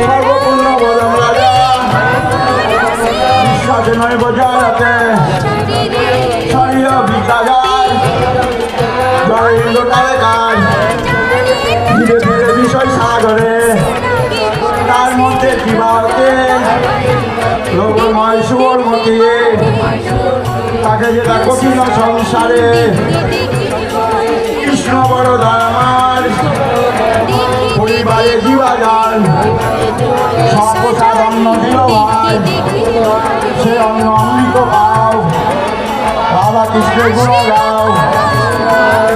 সর্বপূর্ণ বদন রাজা বিশ্বাসে নয় বজায় রাখে শরীর বিদ্যাগার জয় ইন্দ্রকালে কাজ ধীরে ধীরে বিষয় সাগরে তার মধ্যে জীবাকে লোকময় সুবর্মতি তাকে যেটা কঠিন সংসারে কৃষ্ণ বড় দয়ামার পরিবারে জীবাগান সর্বসাদ অন্ন দিল ভাই সে অন্ন অমৃত পাও রাধা কৃষ্ণের গুণ গাও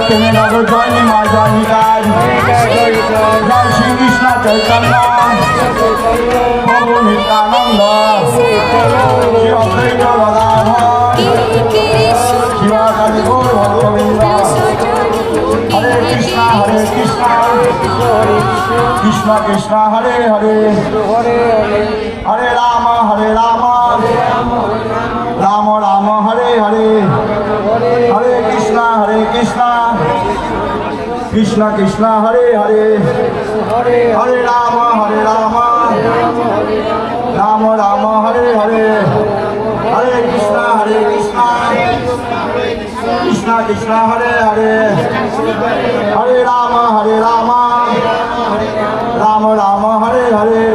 তুমি নগর জয়নি মা জয়নি কাজ জয় শ্রীকৃষ্ণ চৈতন্য প্রভু নিত্যানন্দ শ্রী অদ্বৈত গদাধর শিবাচার্য গৌর ভক্তবৃন্দ হরে কৃষ্ণ কৃষ্ণ কৃষ্ণ হরে হরে হরে রাম রাম রাম হরে হরে হরে কৃষ্ণ কৃষ্ণ কৃষ্ণ হরে হরে হরে রাম রাম রাম হরে হরে হরে কৃষ্ণ কৃষ্ণ কৃষ্ণ হরে হরে হরে রাম রাম রাম হরে হরে